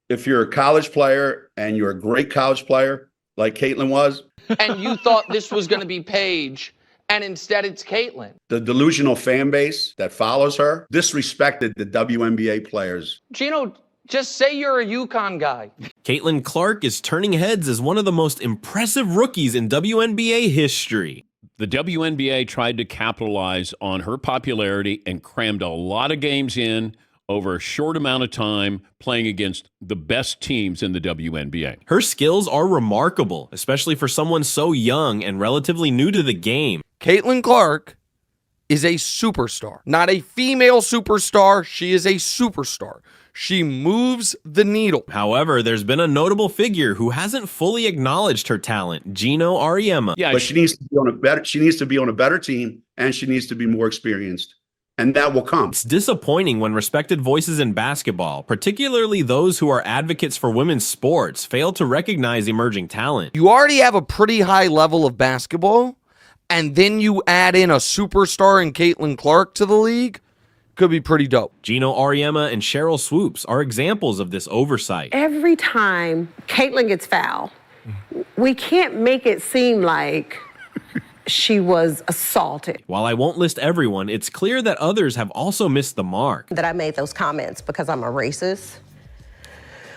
if you're a college player and you're a great college player like Caitlin was, and you thought this was going to be Paige, and instead it's Caitlin. The delusional fan base that follows her disrespected the WNBA players. Gino, just say you're a UConn guy. Caitlin Clark is turning heads as one of the most impressive rookies in WNBA history. The WNBA tried to capitalize on her popularity and crammed a lot of games in over a short amount of time, playing against the best teams in the WNBA. Her skills are remarkable, especially for someone so young and relatively new to the game. Caitlin Clark is a superstar. Not a female superstar. She is a superstar. She moves the needle. However, there's been a notable figure who hasn't fully acknowledged her talent, Gino Auriemma. Yeah, but she needs to be on a better. She needs to be on a better team, and she needs to be more experienced. And that will come. It's disappointing when respected voices in basketball, particularly those who are advocates for women's sports, fail to recognize emerging talent. You already have a pretty high level of basketball, and then you add in a superstar in Caitlin Clark to the league. Could be pretty dope. Gino Auriemma and Cheryl Swoops are examples of this oversight. Every time Caitlin gets fouled, we can't make it seem like she was assaulted. While I won't list everyone, it's clear that others have also missed the mark. That I made those comments because I'm a racist.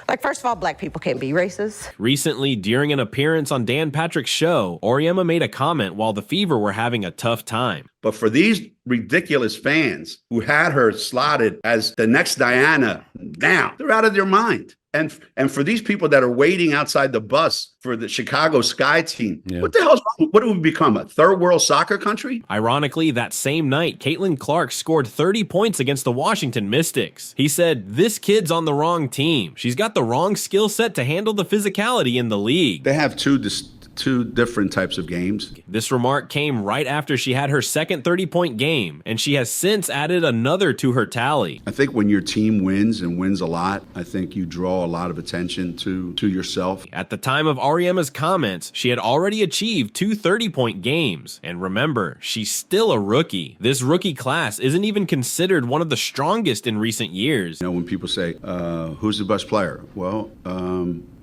Like, first of all, black people can't be racist. Recently, during an appearance on Dan Patrick's show, Auriemma made a comment while the Fever were having a tough time. But for these ridiculous fans who had her slotted as the next Diana, now they're out of their mind. And for these people that are waiting outside the bus for the Chicago Sky team, what the hell's wrong? What do we become, a third world soccer country? Ironically, that same night, Caitlin Clark scored 30 points against the Washington Mystics. He said, "This kid's on the wrong team. She's got the wrong skill set to handle the physicality in the league." They have two different types of games. This remark came right after she had her second 30-point game, and she has since added another to her tally. I think when your team wins and wins a lot, I think you draw a lot of attention to yourself. At the time of Auriemma's comments, she had already achieved two 30-point games. And remember, she's still a rookie. This rookie class isn't even considered one of the strongest in recent years. You know, when people say, who's the best player? Well,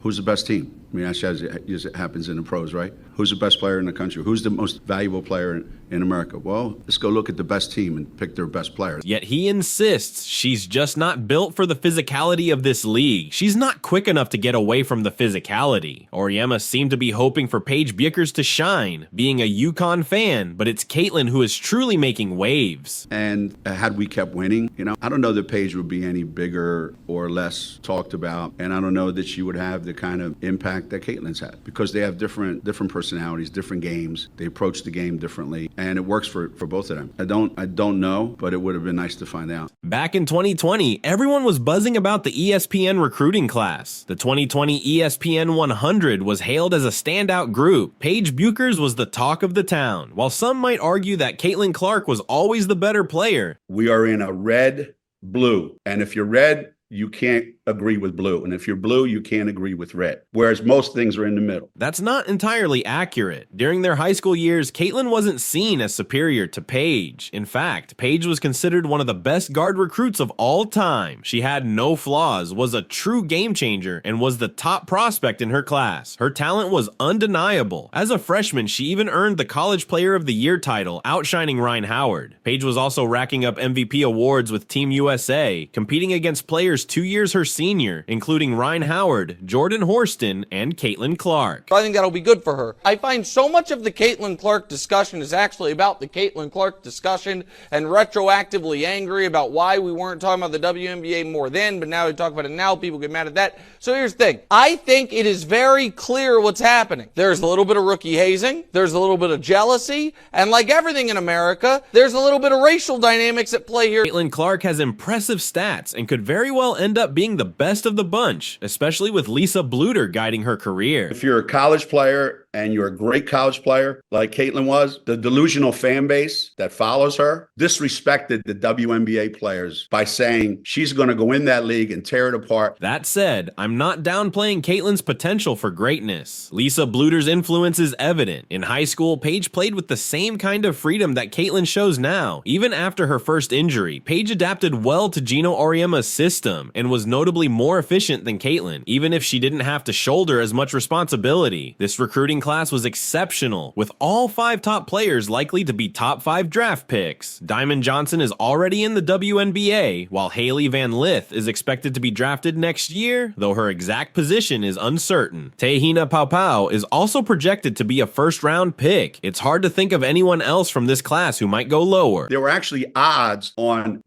who's the best team? I mean, that's as it happens in the pros, right? Who's the best player in the country? Who's the most valuable player in America? Well, let's go look at the best team and pick their best players. Yet he insists she's just not built for the physicality of this league. She's not quick enough to get away from the physicality. Auriemma seemed to be hoping for Paige Bueckers to shine, being a UConn fan, but it's Caitlin who is truly making waves. And had we kept winning, you know, I don't know that Paige would be any bigger or less talked about, and I don't know that she would have the kind of impact that Caitlin's had, because they have different personalities, different games. They approach the game differently, and it works for both of them. I don't know, but it would have been nice to find out. Back in 2020, everyone was buzzing about the ESPN recruiting class. The 2020 ESPN 100 was hailed as a standout group. Paige Bueckers was the talk of the town, while some might argue that Caitlin Clark was always the better player. We are in a red-blue, and if you're red, you can't agree with blue. And if you're blue, you can't agree with red. Whereas most things are in the middle. That's not entirely accurate. During their high school years, Caitlin wasn't seen as superior to Paige. In fact, Paige was considered one of the best guard recruits of all time. She had no flaws, was a true game changer, and was the top prospect in her class. Her talent was undeniable. As a freshman, she even earned the College Player of the Year title, outshining Ryan Howard. Paige was also racking up MVP awards with Team USA, competing against players 2 years her senior, including Ryan Howard, Jordan Horston, and Caitlin Clark. I think that'll be good for her. I find so much of the Caitlin Clark discussion is actually about the Caitlin Clark discussion, and retroactively angry about why we weren't talking about the WNBA more then, but now we talk about it now. People get mad at that. So here's the thing. I think it is very clear what's happening. There's a little bit of rookie hazing. There's a little bit of jealousy. And like everything in America, there's a little bit of racial dynamics at play here. Caitlin Clark has impressive stats and could very well end up being the best of the bunch, especially with Lisa Bluter guiding her career. If you're a college player and you're a great college player like Caitlin was, the delusional fan base that follows her disrespected the WNBA players by saying she's going to go in that league and tear it apart. That said, I'm not downplaying Caitlin's potential for greatness. Lisa Bluter's influence is evident. In high school, Paige played with the same kind of freedom that Caitlin shows now. Even after her first injury, Paige adapted well to Gino Auriemma's system and was notably more efficient than Caitlin, even if she didn't have to shoulder as much responsibility. This recruiting class was exceptional, with all 5 top players likely to be top 5 draft picks. Diamond Johnson is already in the WNBA, while Haley Van Lith is expected to be drafted next year, though her exact position is uncertain. Tehina Paupau is also projected to be a first-round pick. It's hard to think of anyone else from this class who might go lower. There were actually odds on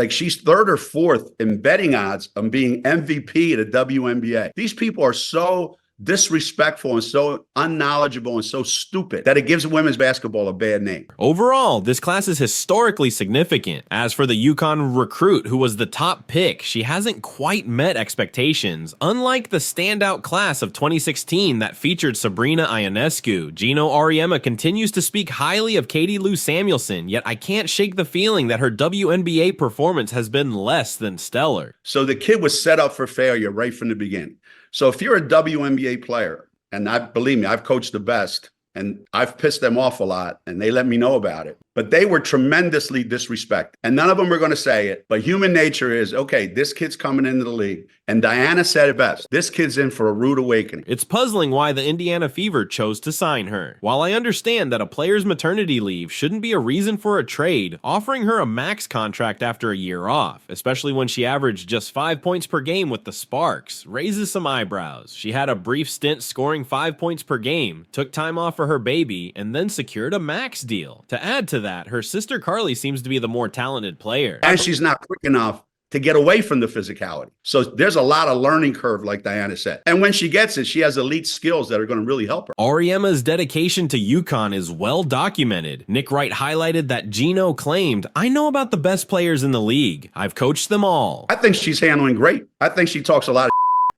she's 3rd or 4th in betting odds on being MVP at the WNBA. These people are so disrespectful and so unknowledgeable and so stupid that it gives women's basketball a bad name. Overall, this class is historically significant. As for the UConn recruit who was the top pick, she hasn't quite met expectations. Unlike the standout class of 2016 that featured Sabrina Ionescu, Gino Auriemma continues to speak highly of Katie Lou Samuelson, yet I can't shake the feeling that her WNBA performance has been less than stellar. So the kid was set up for failure right from the beginning. So if you're a WNBA player, and believe me, I've coached the best, and I've pissed them off a lot, and they let me know about it. But they were tremendously disrespected. And none of them are going to say it, but human nature is, okay, this kid's coming into the league. And Diana said it best. This kid's in for a rude awakening. It's puzzling why the Indiana Fever chose to sign her. While I understand that a player's maternity leave shouldn't be a reason for a trade, offering her a max contract after a year off, especially when she averaged just 5 points per game with the Sparks, raises some eyebrows. She had a brief stint scoring 5 points per game, took time off for her baby, and then secured a max deal. To add to that, her sister Carly seems to be the more talented player. And she's not quick enough to get away from the physicality. So there's a lot of learning curve, like Diana said. And when she gets it, she has elite skills that are going to really help her. Auriemma's dedication to UConn is well documented. Nick Wright highlighted that Gino claimed, "I know about the best players in the league. I've coached them all." I think she's handling great. I think she talks a lot of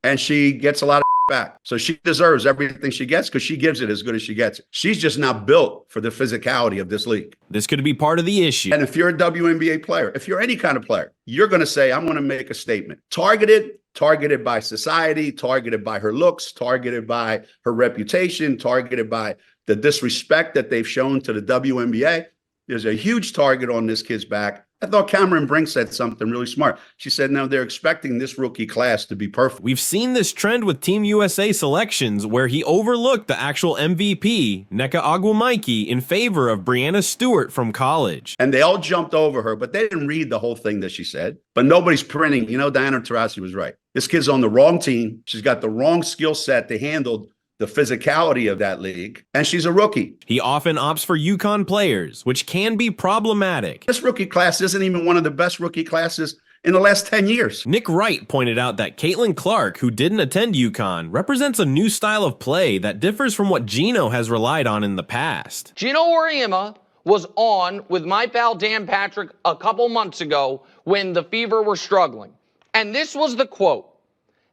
and she gets a lot of back. So she deserves everything she gets because she gives it as good as she gets it. She's just not built for the physicality of this league. This could be part of the issue. And if you're a WNBA player, if you're any kind of player, you're going to say, I'm going to make a statement. Targeted by society, targeted by her looks, targeted by her reputation, targeted by the disrespect that they've shown to the WNBA. There's a huge target on this kid's back. I thought Cameron Brink said something really smart. She said, no, they're expecting this rookie class to be perfect. We've seen this trend with Team USA selections where he overlooked the actual MVP, Nneka Agwumaiki, in favor of Breanna Stewart from college. And they all jumped over her, but they didn't read the whole thing that she said. But nobody's printing. You know, Diana Taurasi was right. This kid's on the wrong team. She's got the wrong skill set to handle the physicality of that league, and she's a rookie. He often opts for UConn players, which can be problematic. This rookie class isn't even one of the best rookie classes in the last 10 years. Nick Wright pointed out that Caitlin Clark, who didn't attend UConn, represents a new style of play that differs from what Gino has relied on in the past. Gino Auriemma was on with my pal Dan Patrick a couple months ago when the Fever were struggling. And this was the quote: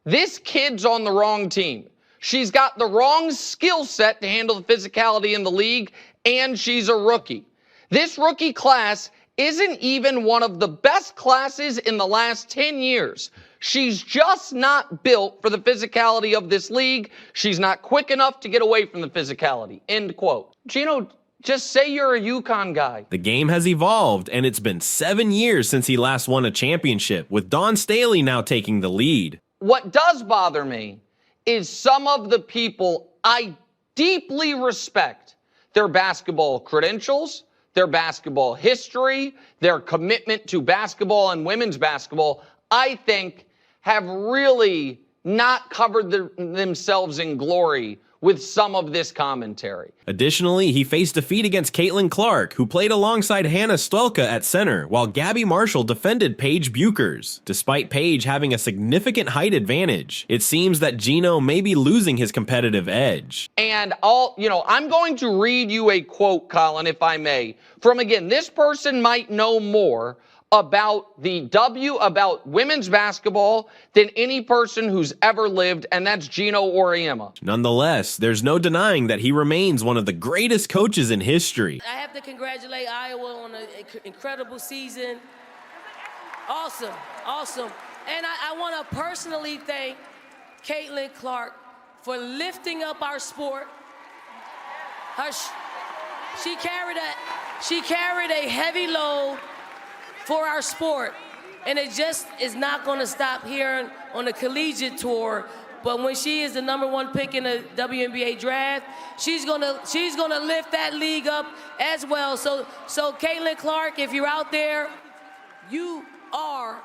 "This kid's on the wrong team. She's got the wrong skill set to handle the physicality in the league, and she's a rookie. This rookie class isn't even one of the best classes in the last 10 years. She's just not built for the physicality of this league. She's not quick enough to get away from the physicality." End quote. Gino, just say you're a UConn guy. The game has evolved, and it's been 7 years since he last won a championship, with Dawn Staley now taking the lead. What does bother me is some of the people I deeply respect, their basketball credentials, their basketball history, their commitment to basketball and women's basketball, I think have really not covered themselves in glory with some of this commentary. Additionally, he faced defeat against Caitlin Clark, who played alongside Hannah Stolka at center, while Gabby Marshall defended Paige Buchers. Despite Paige having a significant height advantage, it seems that Gino may be losing his competitive edge. And I'm going to read you a quote, Colin, if I may, from, again, this person might know more about about women's basketball than any person who's ever lived, and that's Gino Auriemma. Nonetheless, there's no denying that he remains one of the greatest coaches in history. I have to congratulate Iowa on an incredible season. Awesome. And I want to personally thank Caitlin Clark for lifting up our sport. She carried a heavy load for our sport, and it just is not going to stop here on the collegiate tour. But when she is the #1 pick in the WNBA draft, she's gonna lift that league up as well. So Caitlin Clark, if you're out there, you are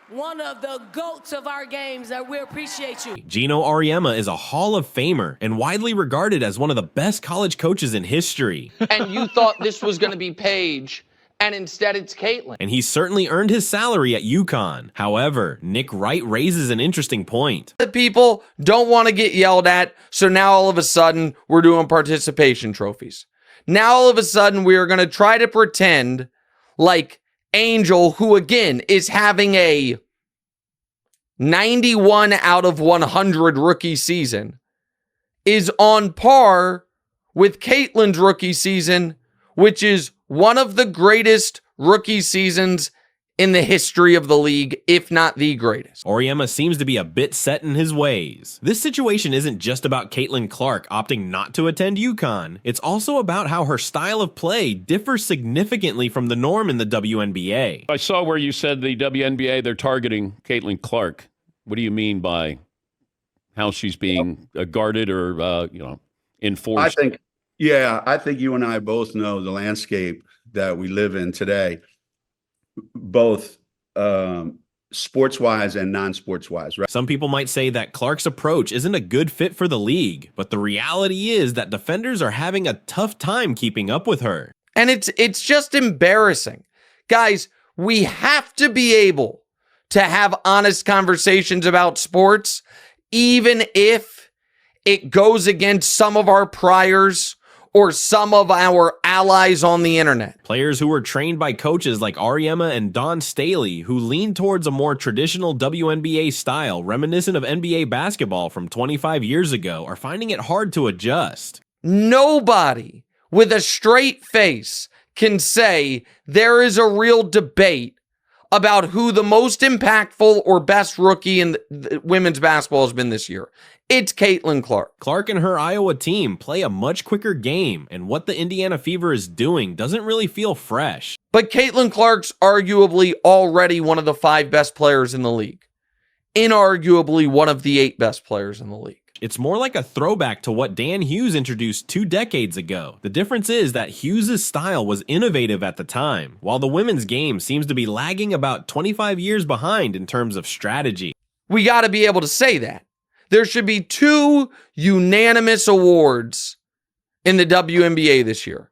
one of the GOATs of our games, that we appreciate you. Gino Auriemma is a Hall of Famer and widely regarded as one of the best college coaches in history. And you thought this was going to be Paige, and instead it's Caitlin. And he certainly earned his salary at UConn. However, Nick Wright raises an interesting point. The people don't want to get yelled at, so now all of a sudden we're doing participation trophies. Now all of a sudden we are going to try to pretend like Angel, who again is having a 91 out of 100 rookie season, is on par with Caitlin's rookie season, which is one of the greatest rookie seasons in the history of the league, if not the greatest. Auriemma seems to be a bit set in his ways. This situation isn't just about Caitlin Clark opting not to attend UConn. It's also about how her style of play differs significantly from the norm in the WNBA. I saw where you said the WNBA, they're targeting Caitlin Clark. What do you mean by how she's being guarded or, enforced? I think you and I both know the landscape that we live in today, both sports-wise and non-sports-wise, right? Some people might say that Clark's approach isn't a good fit for the league, but the reality is that defenders are having a tough time keeping up with her. And it's just embarrassing. Guys, we have to be able to have honest conversations about sports, even if it goes against some of our priors or some of our allies on the internet. Players who were trained by coaches like Auriemma and Dawn Staley, who lean towards a more traditional WNBA style reminiscent of NBA basketball from 25 years ago, are finding it hard to adjust. Nobody with a straight face can say there is a real debate about who the most impactful or best rookie in women's basketball has been this year. It's Caitlin Clark. Clark and her Iowa team play a much quicker game, and what the Indiana Fever is doing doesn't really feel fresh. But Caitlin Clark's arguably already one of the 5 best players in the league. Inarguably one of the 8 best players in the league. It's more like a throwback to what Dan Hughes introduced 2 decades ago. The difference is that Hughes' style was innovative at the time, while the women's game seems to be lagging about 25 years behind in terms of strategy. We got to be able to say that. There should be 2 unanimous awards in the WNBA this year.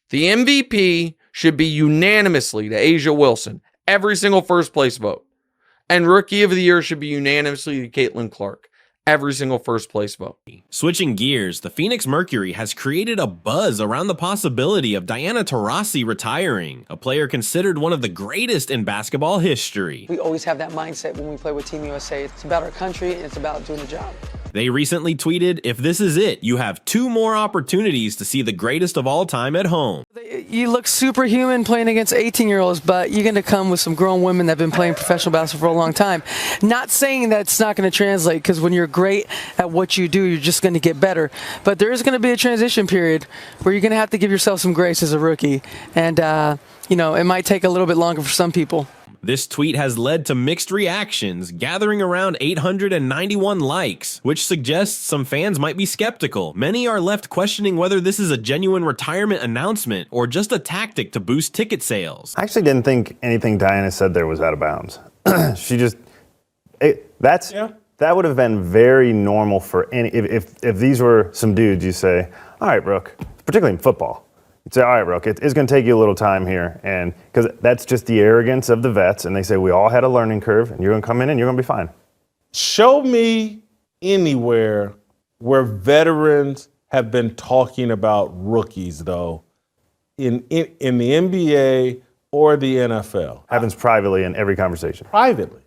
The MVP should be unanimously to Asia Wilson, every single first place vote. And Rookie of the Year should be unanimously to Caitlin Clark, every single first place vote. Switching gears, the Phoenix Mercury has created a buzz around the possibility of Diana Taurasi retiring, a player considered one of the greatest in basketball history. We always have that mindset when we play with Team USA. It's about our country and it's about doing the job. They recently tweeted, "If this is it, you have 2 more opportunities to see the greatest of all time at home." You look superhuman playing against 18-year-olds, but you're going to come with some grown women that have been playing professional basketball for a long time. Not saying that it's not going to translate, because when you're great at what you do, you're just going to get better. But there is going to be a transition period where you're going to have to give yourself some grace as a rookie. And, it might take a little bit longer for some people. This tweet has led to mixed reactions, gathering around 891 likes, which suggests some fans might be skeptical. Many are left questioning whether this is a genuine retirement announcement or just a tactic to boost ticket sales. I actually didn't think anything Diana said there was out of bounds. That would have been very normal for any, if these were some dudes, you say, all right, Brooke, particularly in football. You'd say, all right, Brooke, it's going to take you a little time here. And because that's just the arrogance of the vets. And they say, we all had a learning curve and you're going to come in and you're going to be fine. Show me anywhere where veterans have been talking about rookies, though, in the NBA or the NFL? Happens privately in every conversation. Privately.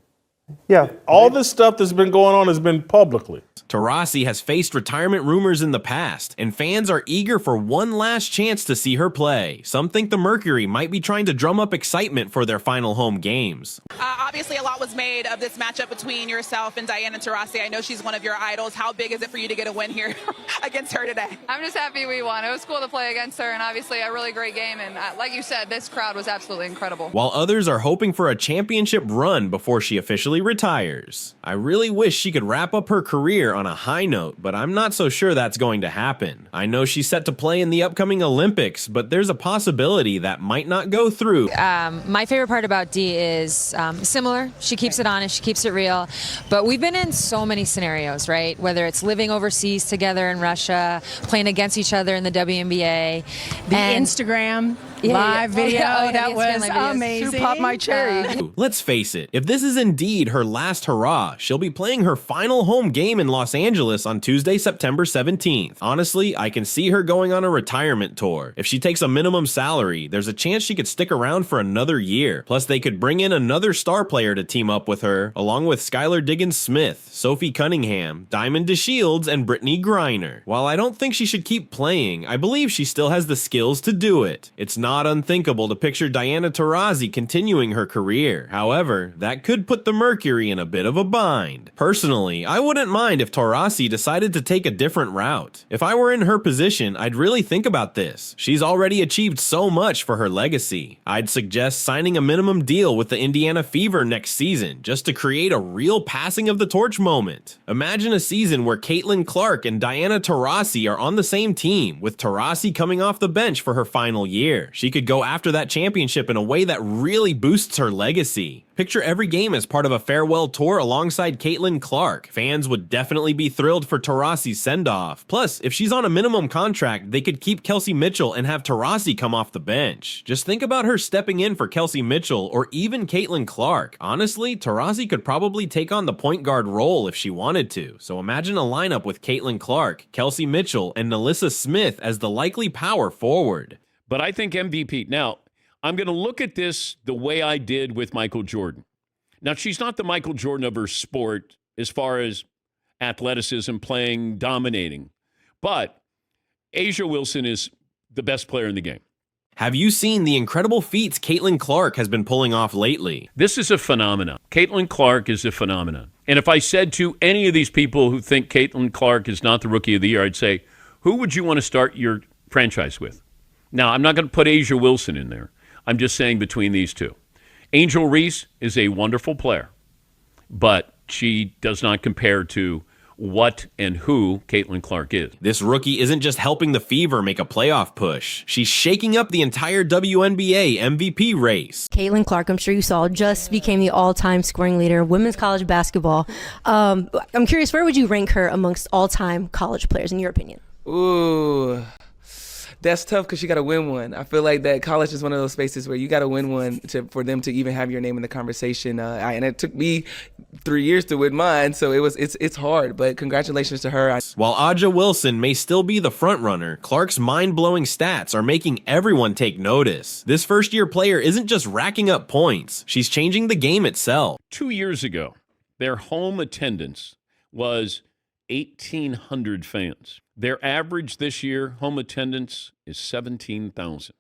Yeah. All this stuff that's been going on has been publicly. Taurasi has faced retirement rumors in the past, and fans are eager for one last chance to see her play. Some think the Mercury might be trying to drum up excitement for their final home games. Obviously, a lot was made of this matchup between yourself and Diana Taurasi. I know she's one of your idols. How big is it for you to get a win here against her today? I'm just happy we won. It was cool to play against her, and obviously a really great game. And like you said, this crowd was absolutely incredible. While others are hoping for a championship run before she officially retires. I really wish she could wrap up her career on a high note, but I'm not so sure that's going to happen. I know she's set to play in the upcoming Olympics, but there's a possibility that might not go through. My favorite part about Dee is similar. She keeps it honest, she keeps it real. But we've been in so many scenarios, right? Whether it's living overseas together in Russia, playing against each other in the WNBA. The Instagram live video, that was amazing. You popped my cherry. Let's face it, if this is indeed her last hurrah, she'll be playing her final home game in Los Angeles on Tuesday, September 17th. Honestly, I can see her going on a retirement tour. If she takes a minimum salary, there's a chance she could stick around for another year. Plus, they could bring in another star player to team up with her, along with Skylar Diggins-Smith, Sophie Cunningham, Diamond DeShields, and Brittany Griner. While I don't think she should keep playing, I believe she still has the skills to do it. It's not unthinkable to picture Diana Taurasi continuing her career. However, that could put the Mercury in a bit of a bind. Personally, I wouldn't mind if Taurasi decided to take a different route. If I were in her position, I'd really think about this. She's already achieved so much for her legacy. I'd suggest signing a minimum deal with the Indiana Fever next season, just to create a real passing of the torch moment. Imagine a season where Caitlin Clark and Diana Taurasi are on the same team, with Taurasi coming off the bench for her final year. She could go after that championship in a way that really boosts her legacy. Picture every game as part of a farewell tour alongside Caitlin Clark. Fans would definitely be thrilled for Taurasi's send-off. Plus, if she's on a minimum contract, they could keep Kelsey Mitchell and have Taurasi come off the bench. Just think about her stepping in for Kelsey Mitchell or even Caitlin Clark. Honestly, Taurasi could probably take on the point guard role if she wanted to. So imagine a lineup with Caitlin Clark, Kelsey Mitchell, and Nalissa Smith as the likely power forward. But I think MVP. Now, I'm going to look at this the way I did with Michael Jordan. Now, she's not the Michael Jordan of her sport as far as athleticism, playing, dominating. But Asia Wilson is the best player in the game. Have you seen the incredible feats Caitlin Clark has been pulling off lately? This is a phenomenon. Caitlin Clark is a phenomenon. And if I said to any of these people who think Caitlin Clark is not the Rookie of the Year, I'd say, who would you want to start your franchise with? Now, I'm not going to put Asia Wilson in there. I'm just saying between these two. Angel Reese is a wonderful player, but she does not compare to what and who Caitlin Clark is. This rookie isn't just helping the Fever make a playoff push. She's shaking up the entire WNBA MVP race. Caitlin Clark, I'm sure you saw, just became the all-time scoring leader in women's college basketball. I'm curious, where would you rank her amongst all-time college players, in your opinion? Ooh, that's tough because you got to win one. I feel like that college is one of those spaces where you got to win one for them to even have your name in the conversation. And it took me 3 years to win mine, so it's hard. But congratulations to her. While Aja Wilson may still be the front runner, Clark's mind-blowing stats are making everyone take notice. This first-year player isn't just racking up points; she's changing the game itself. 2 years ago, their home attendance was 1,800 fans. Their average this year, home attendance, is 17,000.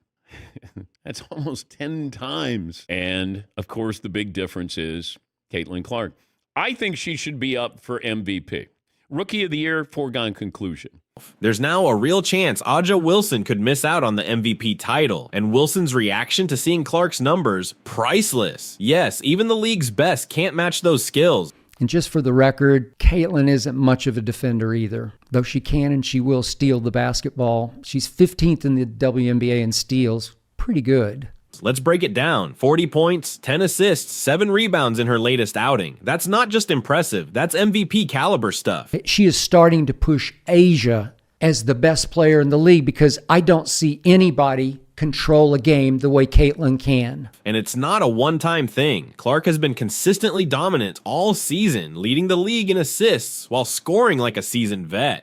That's almost 10 times. And, of course, the big difference is Caitlin Clark. I think she should be up for MVP. Rookie of the Year, foregone conclusion. There's now a real chance Aja Wilson could miss out on the MVP title, and Wilson's reaction to seeing Clark's numbers, priceless. Yes, even the league's best can't match those skills. And just for the record, Caitlin isn't much of a defender either, though she can and she will steal the basketball. She's 15th in the WNBA in steals. Pretty good. Let's break it down. 40 points, 10 assists, 7 rebounds in her latest outing. That's not just impressive, that's MVP caliber stuff. She is starting to push Asia as the best player in the league because I don't see anybody control a game the way Caitlin can. And it's not a one-time thing. Clark has been consistently dominant all season, leading the league in assists while scoring like a seasoned vet.